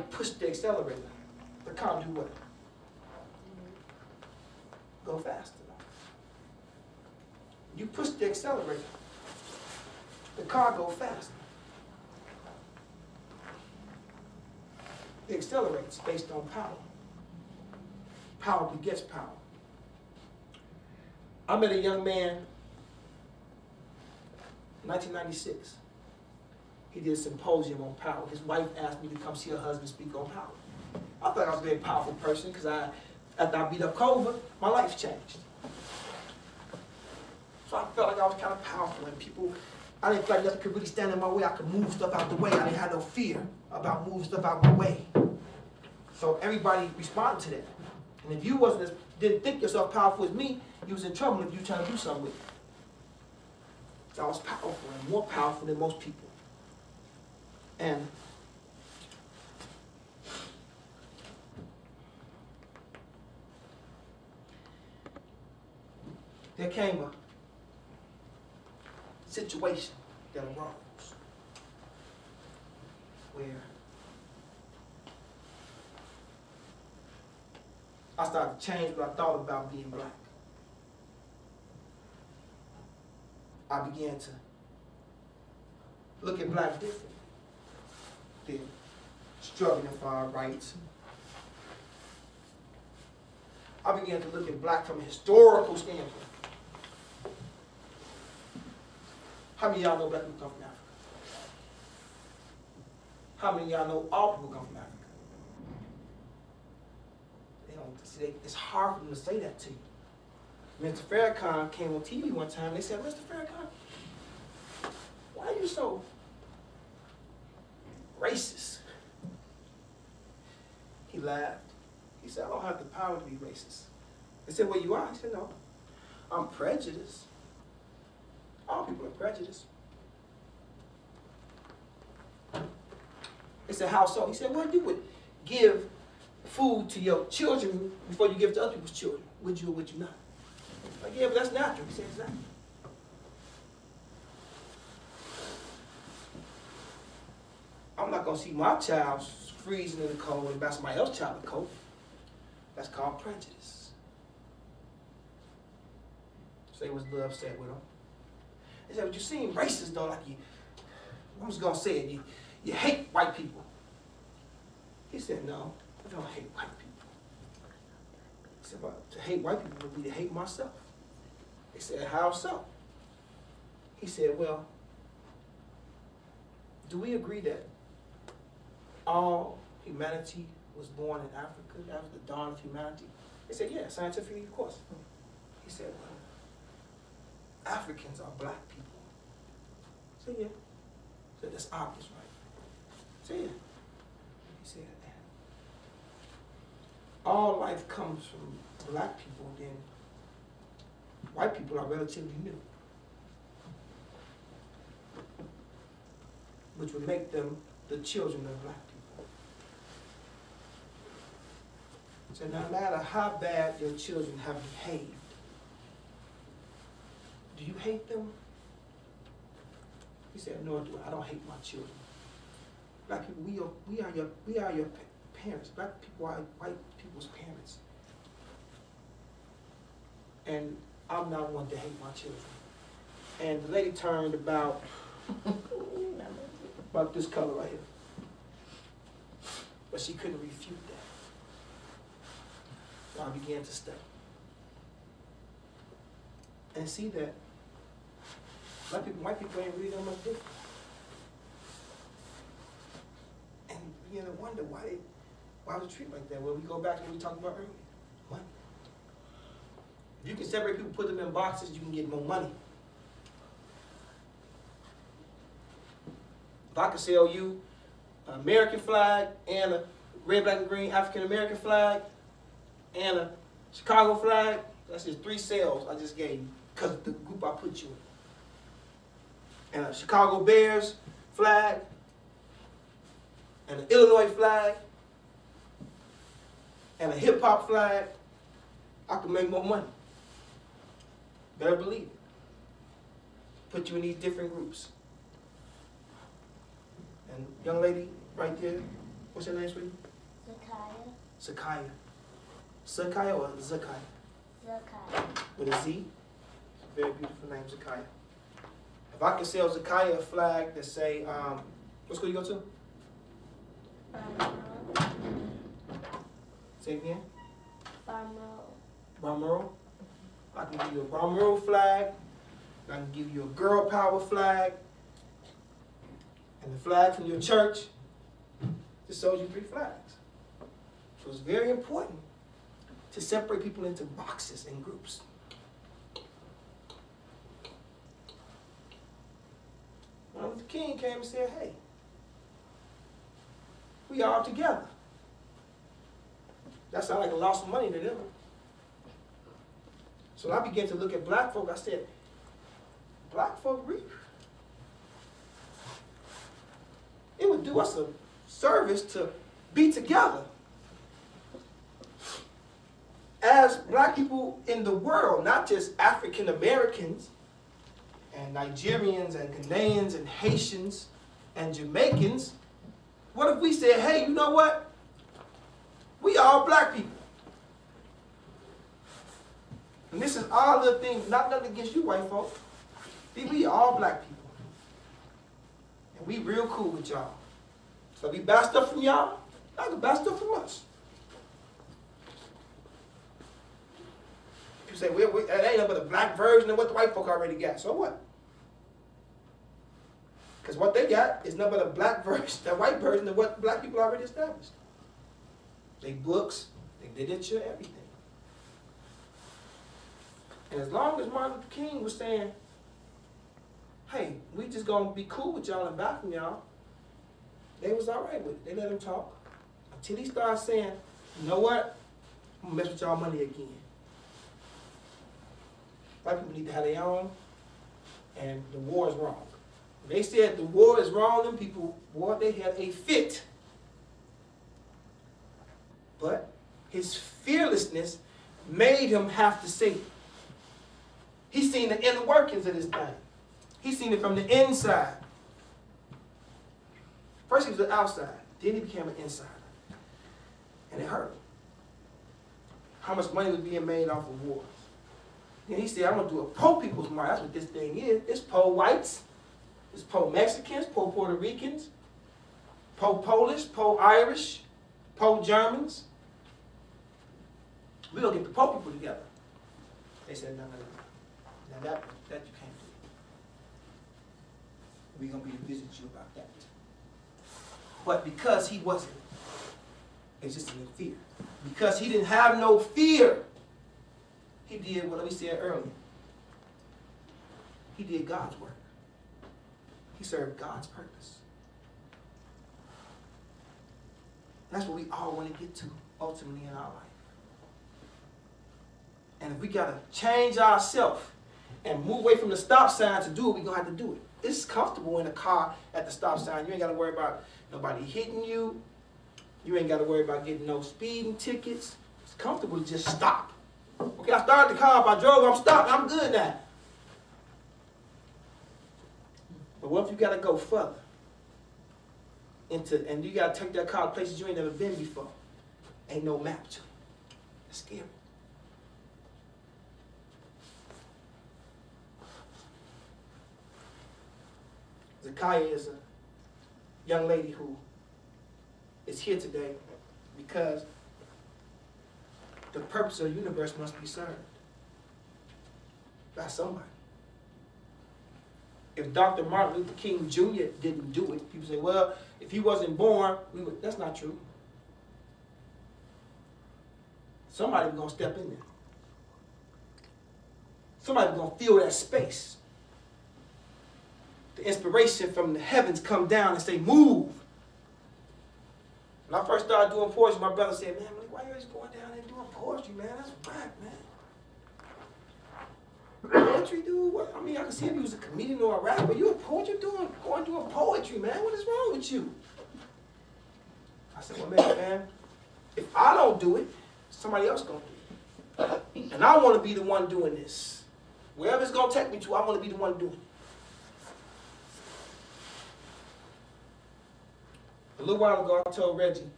push the accelerator, the car do what? Go faster. You push the accelerator, the car go faster. It accelerates based on power. Power begets power. I met a young man in 1996. He did a symposium on power. His wife asked me to come see her husband speak on power. I thought I was a very powerful person because after I beat up COVID, my life changed. So I felt like I was kind of powerful and people, I didn't feel like nothing could really stand in my way. I could move stuff out the way. I didn't have no fear about moving stuff out my way. So everybody responded to that. And if you didn't think yourself powerful as me, you was in trouble if you trying to do something with it. So I was powerful and more powerful than most people. And there came a situation that arose where I started to change what I thought about being black. I began to look at black differently. Then struggling for our rights. I began to look at black from a historical standpoint. How many of y'all know black people come from Africa? How many of y'all know all people come from Africa? They don't see, it's hard for them to say that to you. Mr. Farrakhan came on TV one time and they said, Mr. Farrakhan, why are you so racist? He laughed. He said, I don't have the power to be racist. They said, well, you are? He said, no, I'm prejudiced. All people are prejudiced. They said, how so? He said, well, you would give food to your children before you give it to other people's children. Would you or would you not? Like, yeah, but that's natural. He said, exactly. I'm not going to see my child freezing in the cold and buy somebody else's child a coat. That's called prejudice. So they was a little upset with him. They said, but you seem racist though, like you, I'm just going to say it, you hate white people. He said, no, I don't hate white people. He said, well, to hate white people would be to hate myself. They said, how so? He said, well, do we agree that all humanity was born in Africa? That was the dawn of humanity? They said, yeah, scientifically, of course. He said, well, Africans are black people. I said, yeah. He said, that's obvious, right? I said, yeah. He said, all life comes from black people, then white people are relatively new, which would make them the children of black people. So no matter how bad your children have behaved, do you hate them? He said, no, I don't hate my children. Black people, we are your parents. Black people are white people's parents. And I'm not one to hate my children. And the lady turned about this color right here. But she couldn't refute that. So I began to study. And see that black people, white people ain't really that much different. And begin to wonder why was it treated like that? Well, we go back to what we talked about earlier. Money. If you can separate people, put them in boxes, you can get more money. If I could sell you an American flag and a red, black, and green African American flag and a Chicago flag, that's just 3 sales I just gave you because of the group I put you in. And a Chicago Bears flag and an Illinois flag and a hip hop flag, I could make more money. Better believe it. Put you in these different groups. And young lady right there, What's your name, sweetie? Zakaya. Sakaya. Sakaya or Zakaya? Zakaya. With a Z? It's a very beautiful name, Zakaya. If I could sell Zakaya a flag that say, what school you go to? Say it again? Balmoral. I can give you a Balmoral flag. I can give you a girl power flag. And the flag from your church. Just sold you 3 flags. So it's very important to separate people into boxes and groups. Martin Luther King came and said, hey, we all together. That sounded like a loss of money to them. So when I began to look at black folk, I said, black folk reap. It would do us a service to be together as black people in the world, not just African Americans and Nigerians and Ghanaians and Haitians and Jamaicans. What if we said, hey, you know what? We all black people. And this is all the things, not nothing against you white folks. We all black people. And we real cool with y'all. So we buy stuff from y'all, y'all can buy stuff from us. People say, well, that ain't but a black version of what the white folk already got. So what? Because what they got is nothing but a black version, a white version of what black people already established. They books, they literature, everything. And as long as Martin Luther King was saying, hey, we just gonna be cool with y'all and buy from y'all, they was all right with it. They let him talk. Until he started saying, you know what? I'm gonna mess with y'all money again. White people need to have their own, and the war is wrong. When they said the war is wrong, them people, boy, they had a fit. But his fearlessness made him have to say it. He seen the inner workings of this thing. He seen it from the inside. First he was the outside, then he became an insider. And it hurt him. How much money was being made off of wars. Then he said, I'm going to do a po people's march. That's what this thing is. It's po whites, it's po Mexicans, po Puerto Ricans, po Polish, po Irish, po Germans. We're going to get the po people together. They said, no. Now that you can't do. We're going to be to visit you about that. But because he wasn't existing in fear, because he didn't have no fear, he did what we said earlier. He did God's work. He served God's purpose. That's what we all want to get to ultimately in our life. And if we got to change ourselves and move away from the stop sign to do it, we're going to have to do it. It's comfortable in a car at the stop sign. You ain't got to worry about nobody hitting you. You ain't got to worry about getting no speeding tickets. It's comfortable to just stop. Okay, I started the car up, I drove, I'm stopped, I'm good now. But what if you got to go further? And you got to take that car to places you ain't never been before. Ain't no map to it. It's scary. Zakaya is a young lady who is here today because the purpose of the universe must be served by somebody. If Dr. Martin Luther King Jr. didn't do it, people say, well, if he wasn't born, we would. That's not true. Somebody was going to step in there. Somebody was going to fill that space. The inspiration from the heavens come down and say, move. When I first started doing poetry, my brother said, man, why are you always going down and doing poetry, man? That's whack, man. Poetry, dude? What? I mean, I can see if you was a comedian or a rapper. You a poet? You're doing poetry, man. What is wrong with you? I said, well, man, if I don't do it, somebody else going to do it. And I want to be the one doing this. Wherever it's going to take me to, I want to be the one doing it. A little while ago, I told Reggie,